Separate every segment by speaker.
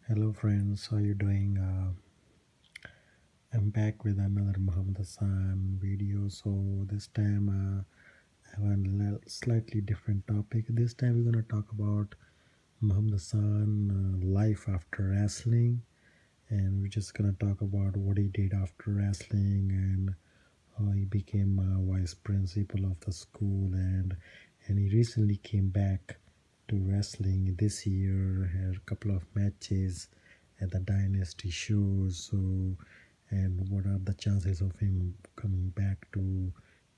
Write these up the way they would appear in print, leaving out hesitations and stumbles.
Speaker 1: Hello friends, how you doing? I'm back with another Muhammad Hassan video. So this time I have a slightly different topic. This time we're gonna talk about Muhammad Hassan life after wrestling, and we're just gonna talk about what he did after wrestling and how he became vice principal of the school, and he recently came back to wrestling this year. Had a couple of matches at the Dynasty shows. So, and what are the chances of him coming back to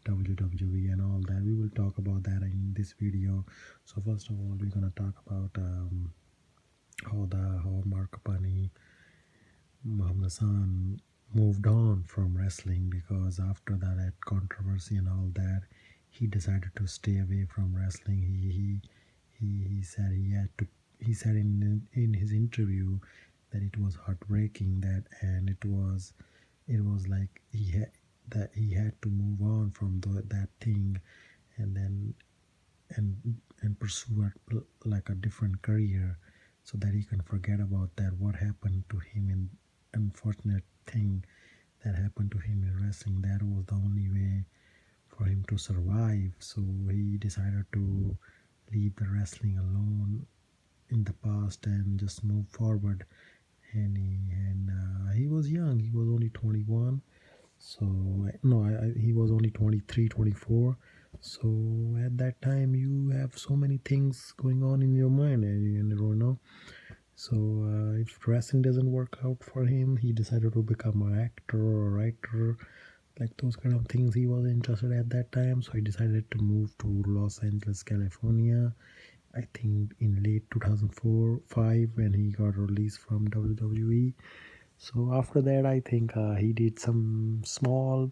Speaker 1: WWE and all that? We will talk about that in this video. So first of all, we're gonna talk about how Mark Kapani Muhammad Hassan moved on from wrestling, because after that controversy and all that, he decided to stay away from wrestling. He said he had to. He said in his interview that it was heartbreaking, that and it was like he had to move on from that thing, and then and pursue like a different career, so that he can forget about that what happened to him, and unfortunate thing that happened to him in wrestling. That was the only way for him to survive. So he decided to leave the wrestling alone in the past and just move forward. And he was young. He was only 21. So no, he was only 23, 24. So at that time, you have so many things going on in your mind, and you don't know. So if wrestling doesn't work out for him, he decided to become an actor or a writer, like those kind of things he was interested at that time. So he decided to move to Los Angeles, California. I think in late 2004 5, when he got released from WWE. So after that, I think he did some small.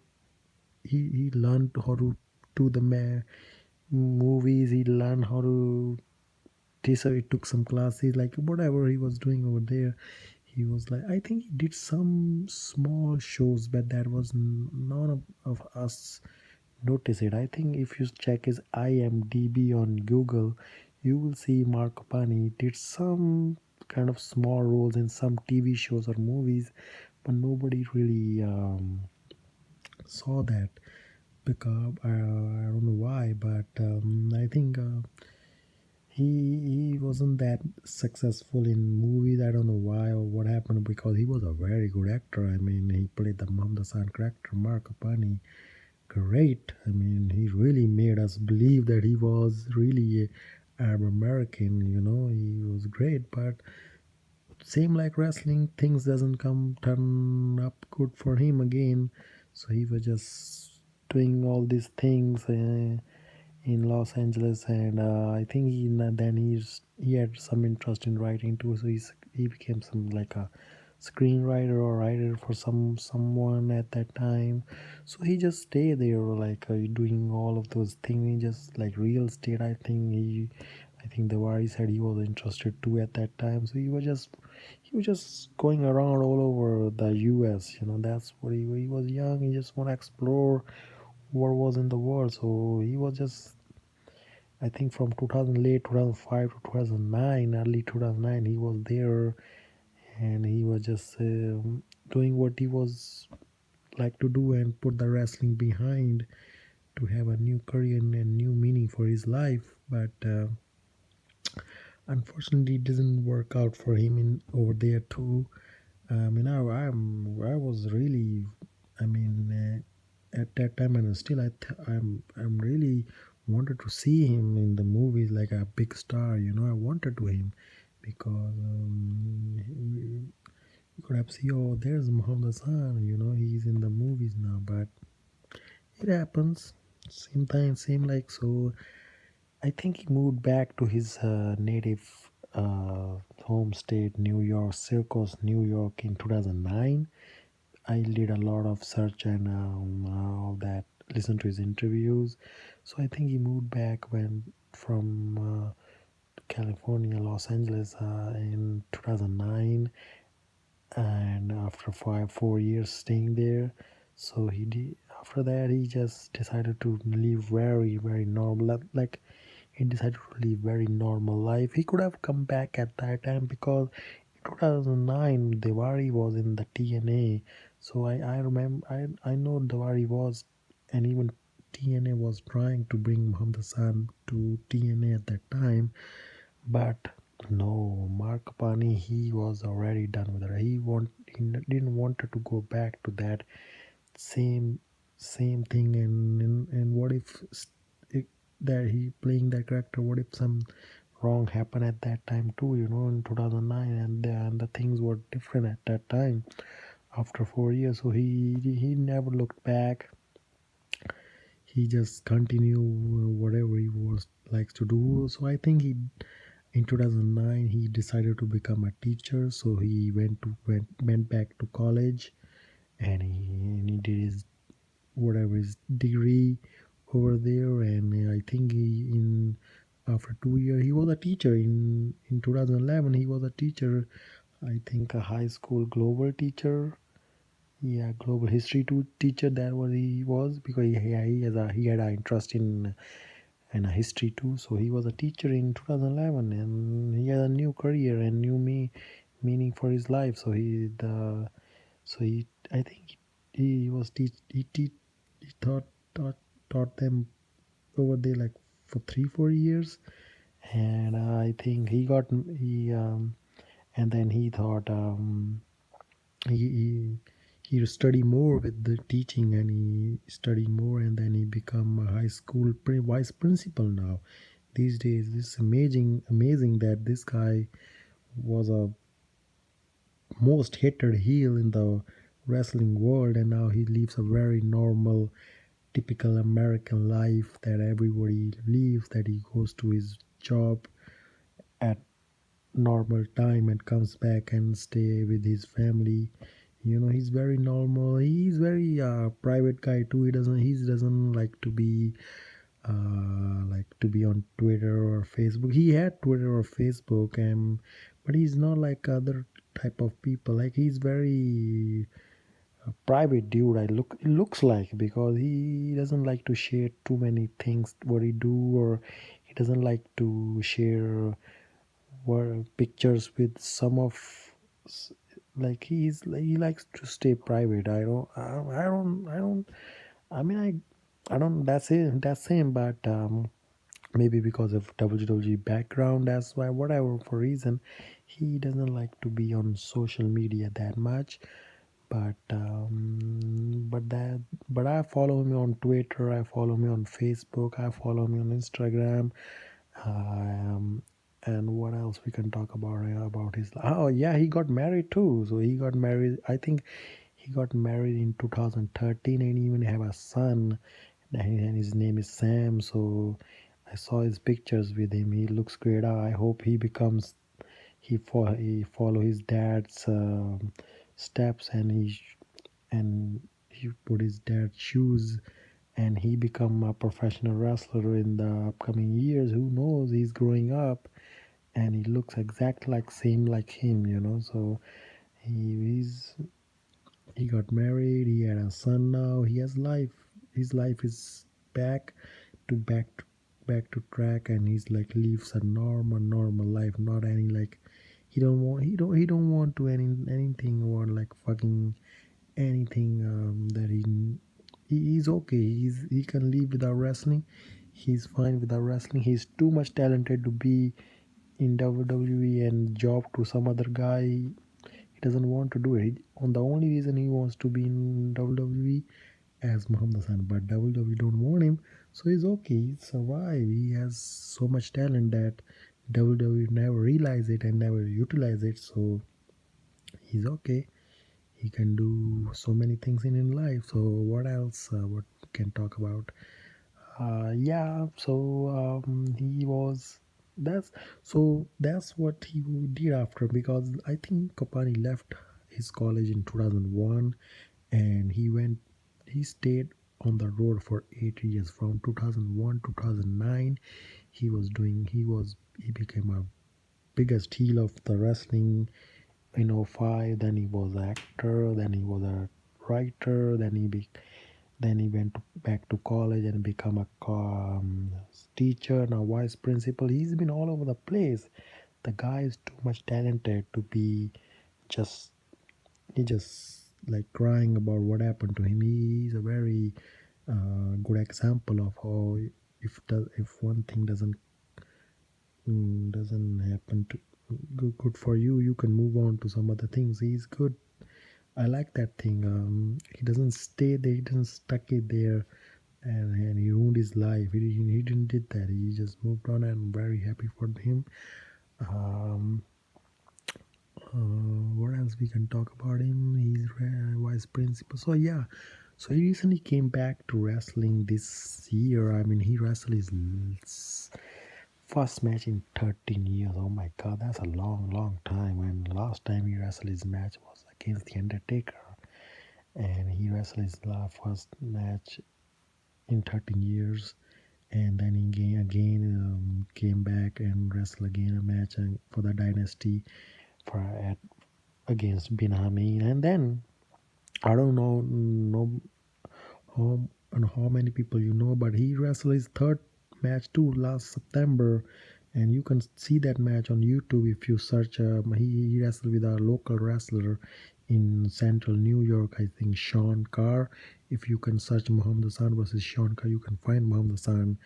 Speaker 1: He learned how to do the movies. He learned how to. So he took some classes, like whatever he was doing over there. He was like, I think he did some small shows, but that was none of us notice it. I think if you check his IMDb on Google, you will see Mark Kapani did some kind of small roles in some TV shows or movies, but nobody really saw that, because I don't know why, but I think he wasn't that successful in movies. I don't know why or what happened, because he was a very good actor. I mean, he played the Muhammad Hassan character, Mark Kapani, great. I mean, he really made us believe that he was really a Arab American. He was great. But same like wrestling, things doesn't come turn up good for him again. So he was just doing all these things in Los Angeles, and I think he had some interest in writing too. So he became some like a screenwriter or writer for someone at that time. So he just stayed there, like doing all of those things. He just like real estate. I think the why he said he was interested too at that time. So he was just going around all over the U.S. That's what he was young. He just want to explore what was in the world. So he was just, I think, from 2000 late 2005 to 2009, early 2009, he was there, and he was just doing what he was like to do, and put the wrestling behind to have a new career and new meaning for his life. But unfortunately, it didn't work out for him in over there too. I was really, I mean, at that time, and still I'm really wanted to see him in the movies like a big star. I wanted to him, because you could have seen, oh, there's Muhammad Hassan. He's in the movies now. But it happens. Same time, same like so. I think he moved back to his native home state, New York, Syracuse, New York, in 2009. I did a lot of search and all that, listen to his interviews. So I think he moved back when from California, Los Angeles, in 2009, and after 4 years staying there, so he did. After that, he just decided to live very, very normal, he decided to live very normal life. He could have come back at that time, because 2009 Diwali was in the TNA, so I remember I know Diwali was, and even TNA was trying to bring Muhammad Hassan to TNA at that time, but no, Mark Kapani, he was already done with it. He didn't wanted to go back to that same same thing, and what if it, that he playing that character, what if some wrong happened at that time too, in 2009, and the things were different at that time after 4 years. So he never looked back. He just continued whatever he was likes to do. So I think he in 2009 he decided to become a teacher. So he went back to college, and he did his whatever his degree over there. And I think he in after 2 years he was a teacher. In 2011 he was a teacher, I think a high school global teacher. Yeah, global history teacher, that was he was, because he had an interest in a history too. So he was a teacher in 2011, and he had a new career and new meaning for his life. So he I think he was he taught taught them over there like for 3 4 years. And I think he and then he thought he he study more with the teaching, and he study more, and then he become a high school vice principal now. These days it's amazing that this guy was a most hated heel in the wrestling world, and now he lives a very normal typical American life that everybody lives, that he goes to his job at normal time and comes back and stay with his family. He's very normal. He's very private guy too. He doesn't like to be on Twitter or Facebook. He had Twitter or Facebook, but he's not like other type of people. Like he's very private dude. It looks like, because he doesn't like to share too many things what he do, or he doesn't like to share pictures with some of like he likes to stay private. I mean, I don't that's him, but maybe because of WWE background, that's why, whatever for reason, he doesn't like to be on social media that much. But I follow him on Twitter, I follow him on Facebook, I follow him on Instagram. um, and what else we can talk about his, oh yeah, he got married too. So he got married, I think he got married in 2013, and even have a son, and his name is Sam. So I saw his pictures with him. He looks great. I hope he follow his dad's steps, and he put his dad's shoes, and he become a professional wrestler in the upcoming years. Who knows? He's growing up, and he looks exactly like same like him. So he's he got married. He had a son now. He has life. His life is back to back to back to track, and he's like lives a normal life. Not any like he don't want to anything or like fucking anything that he's okay. He can live without wrestling. He's fine without wrestling. He's too much talented to be in WWE and job to some other guy. He doesn't want to do it. On the only reason he wants to be in WWE as Muhammad Hassan, but WWE don't want him, so he's okay. He survive. He has so much talent that WWE never realize it and never utilize it. So he's okay. He can do so many things in life. So what else? What we can talk about? Yeah. So he was. That's what he did after, because I think Kapani left his college in 2001, and he stayed on the road for 8 years from 2001 to 2009. He became a biggest heel of the wrestling in '05. Then he was an actor, then he was a writer, then he went back to college and become a teacher, now vice principal. He's been all over the place. the guy is too much talented to be just he just like crying about what happened to him. He's a very good example of how if one thing doesn't happen to good for you, you can move on to some other things. He's good. I like that thing. He doesn't stay there. He doesn't stuck it there, and he ruined his life. He didn't did that. He just moved on, and I'm very happy for him. Um, what else we can talk about him? He's vice principal. So yeah, so he recently came back to wrestling this year. I mean, he wrestled his first match in 13 years. Oh my god, that's a long, long time. And last time he wrestled his match was against The Undertaker. And he wrestled his first match in 13 years. And then he came back and wrestled again a match for the Dynasty for against Bin Amin. And then I don't know how how many people you know, but he wrestled his third match too last September, and you can see that match on YouTube if you search. He wrestled with a local wrestler in Central New York, I think Sean Carr. If you can search Muhammad Hassan versus Sean Carr, you can find Muhammad Hassan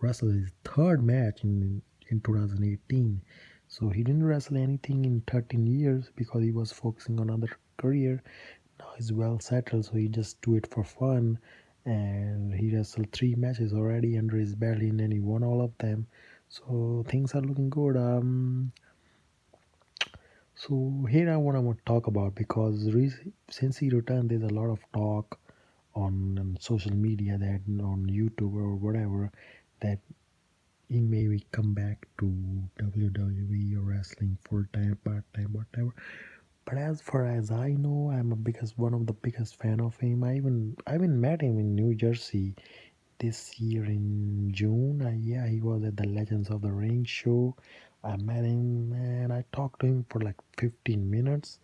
Speaker 1: wrestle his third match in 2018. So he didn't wrestle anything in 13 years because he was focusing on other career. Now he's well settled, so he just do it for fun. And he wrestled three matches already under his belt, and he won all of them. So things are looking good. So here I want to talk about because since he returned, there's a lot of talk on social media that on YouTube or whatever that he may come back to WWE or wrestling full time, part time, whatever. But as far as I know, I'm a biggest one of the biggest fan of him. I even met him in New Jersey this year in June. Yeah, he was at the Legends of the Ring show. I met him and I talked to him for like 15 minutes.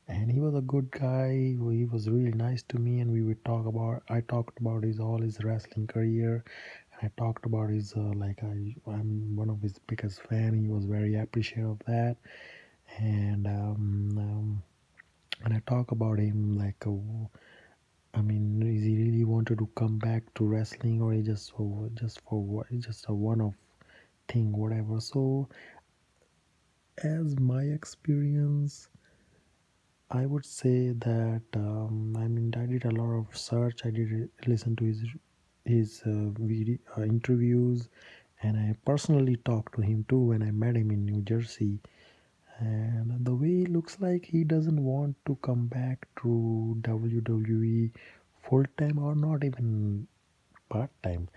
Speaker 1: And he was a good guy. He was really nice to me, and we would talk about. I talked about his all his wrestling career. I talked about his I'm one of his biggest fan. He was very appreciative of that, and and I talk about him like I mean, is he really wanted to come back to wrestling, or he just for what? Just a one-off thing, whatever. So, as my experience, I would say that I mean, I did a lot of research. I did listen to his video interviews, and I personally talked to him too when I met him in New Jersey. And the way it looks like he doesn't want to come back to WWE full time or not even part time,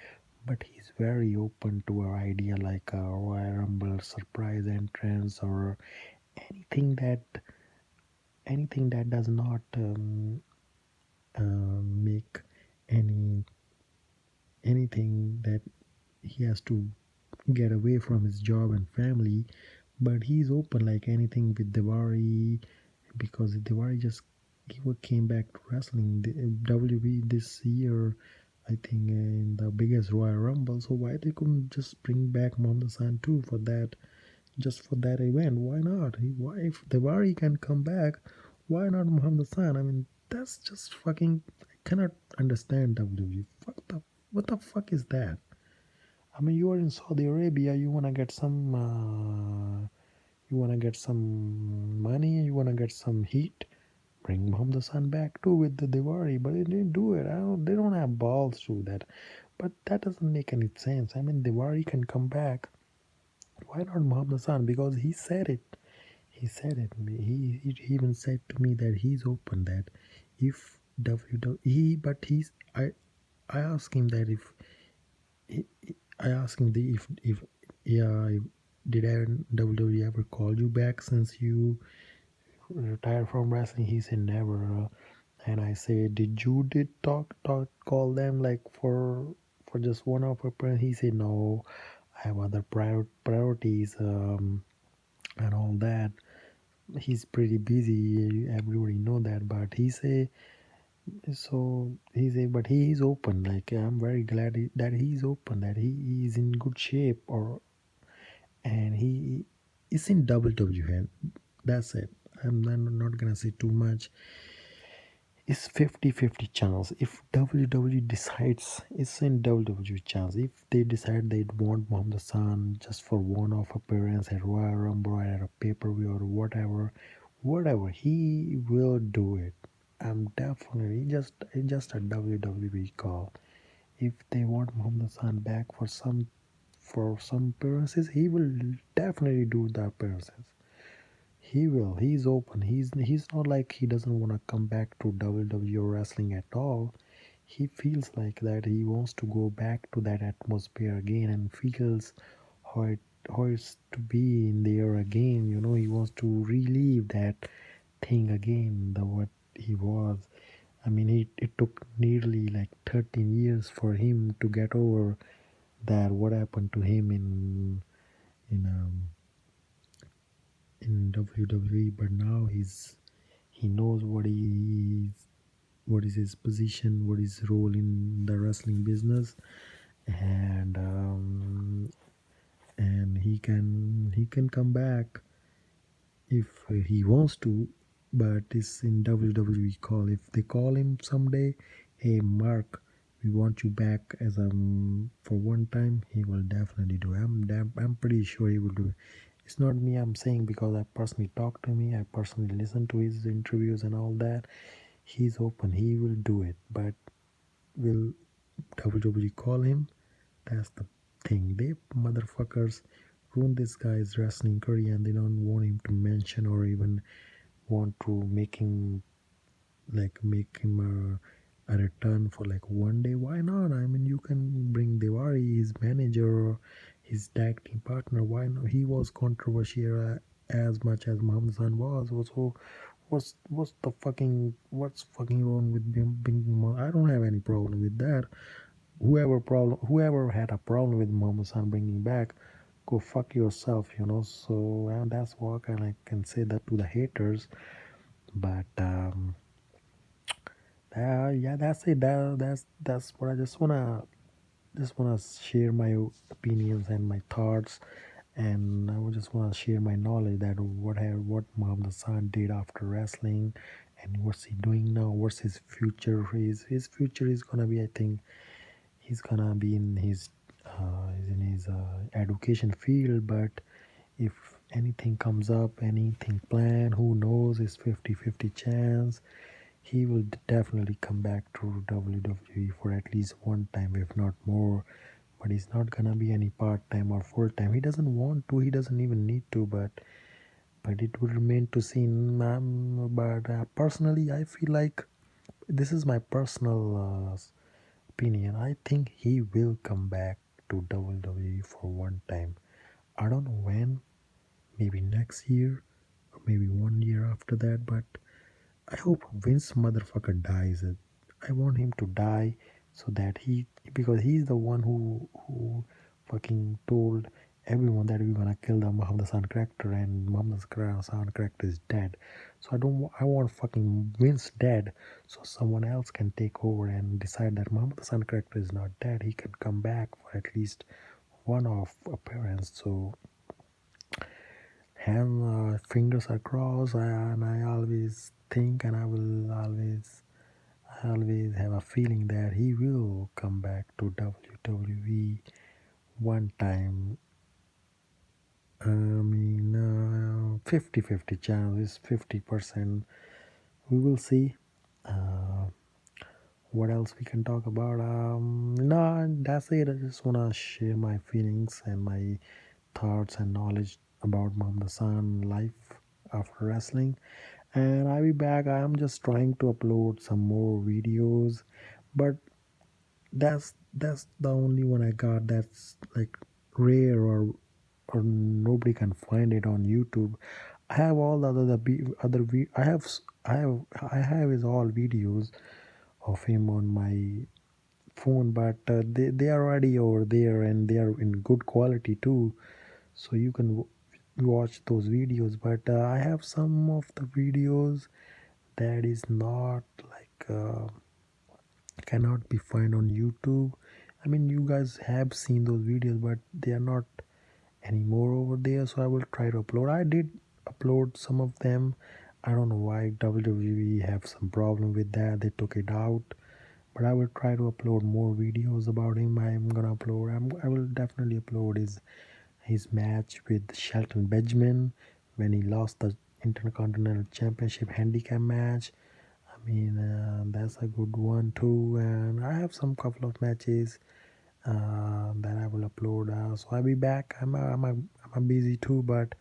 Speaker 1: but he's very open to our idea like a Royal Rumble surprise entrance or anything that anything that does not make any anything that he has to get away from his job and family. But he's open like anything with Dewari because Dewari just came back to wrestling the WWE this year. I think in the biggest Royal Rumble. So why they couldn't just bring back Muhammad Hassan too for that, just for that event? Why not? Why if Dewari can come back, why not Muhammad Hassan? I mean, that's just fucking. I cannot understand WWE. What the fuck is that? I mean, you are in Saudi Arabia. You wanna get some money. You wanna get some heat. Bring Muhammad Hassan back too with the Diwali, but they didn't do it. They don't have balls to do that. But that doesn't make any sense. I mean, Diwali can come back. Why not Muhammad Hassan? Because he said it. He said it. He even said to me that he's open that if WWE, but I asked him that if I asked him if yeah did WWE ever call you back since you retired from wrestling? He said never. And I said, did you did talk call them like for just one of appearance? He said no, I have other priorities and all that. He's pretty busy. Everybody know that, but he say, but he is open. Like I'm very glad that he's open. That he is in good shape, or and he It's in WWE. That's it. I'm not gonna say too much. It's 50-50 chance. If WWE decides, it's in WWE chance. If they decide they want Muhammad Hassan just for one-off appearance at Royal Rumble or at a pay-per-view or whatever, he will do it. I'm definitely just a WWE call. If they want Muhammad Hassan back for some appearances, he will definitely do the appearances. He will. He's open. He's not like he doesn't want to come back to WWE wrestling at all. He feels like that he wants to go back to that atmosphere again and feels how it's to be in there again. He wants to relive that thing again, the what he was. I mean, it took nearly like 13 years for him to get over that what happened to him in um, in WWE, but now he knows what is his position, what is his role in the wrestling business, and he can come back if he wants to, but it's in WWE call. If they call him someday, hey Mark, we want you back as for one time, he will definitely do it. I'm pretty sure he will do it. It's not me I'm saying because I personally talked to me, I personally listened to his interviews and all that. He's open, he will do it, but will WWE call him? That's the thing. They motherfuckers ruin this guy's wrestling career and they don't want him to mention or even want to make him a return for like one day. Why not? I mean, you can bring Diwari, his manager, or his tag team partner. Why not? He was controversial as much as Muhammad Hassan was. So what's fucking wrong with being? I don't have any problem with that. Whoever had a problem with Muhammad Hassan bringing back, go fuck yourself. So and that's what I can say that to the haters. But yeah, that's it. That's what I just wanna share my opinions and my thoughts, and I would just wanna share my knowledge that what Muhammad Hassan did after wrestling, and what's he doing now. What's his future? His future is gonna be, I think, he's gonna be in his education field, but if anything comes up, anything planned, who knows, it's 50-50 chance he will definitely come back to WWE for at least one time, if not more. But he's not gonna be any part time or full time. He doesn't want to. He doesn't even need to. But it will remain to see. But personally, I feel like this is my personal opinion. I think he will come back to WWE for one time. I don't know when. Maybe next year, or maybe 1 year after that. But I hope Vince motherfucker dies. I want him to die so that because he's the one who fucking told everyone that we're gonna kill the Muhammad Hassan character and Muhammad Hassan character is dead. So I want fucking Vince dead so someone else can take over and decide that Muhammad Hassan character is not dead. He can come back for at least one off appearance. So and fingers are crossed, and I always think and I always have a feeling that he will come back to WWE one time. I mean, 50-50 chance is 50%. We will see. Uh, what else we can talk about? No, that's it. I just wanna share my feelings and my thoughts and knowledge about Muhammad Hassan life after wrestling. And I'll be back. I'm just trying to upload some more videos, but that's the only one I got that's like rare or nobody can find it on YouTube. I have all the I have his all videos of him on my phone, but they are already over there and they are in good quality too, so you can watch those videos. But I have some of the videos that is not like cannot be found on YouTube. I mean, you guys have seen those videos, but they are not anymore over there, so I will try to upload. I did upload some of them. I don't know why WWE have some problem with that. They took it out, but I will try to upload more videos about him. I'm gonna upload. I will definitely upload his match with Shelton Benjamin when he lost the Intercontinental Championship handicap match. I mean, that's a good one too. And I have some couple of matches that I will upload. So I'll be back. I'm busy too, but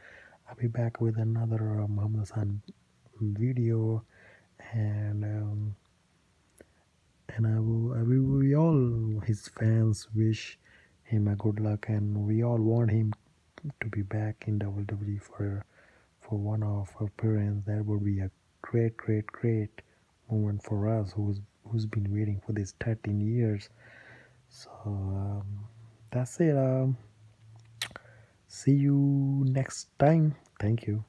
Speaker 1: I'll be back with another Muhammad Hassan video, and we all his fans wish him a good luck, and we all want him to be back in WWE for one of our appearance. That would be a great moment for us who's been waiting for this 13 years. So that's it. See you next time. Thank you.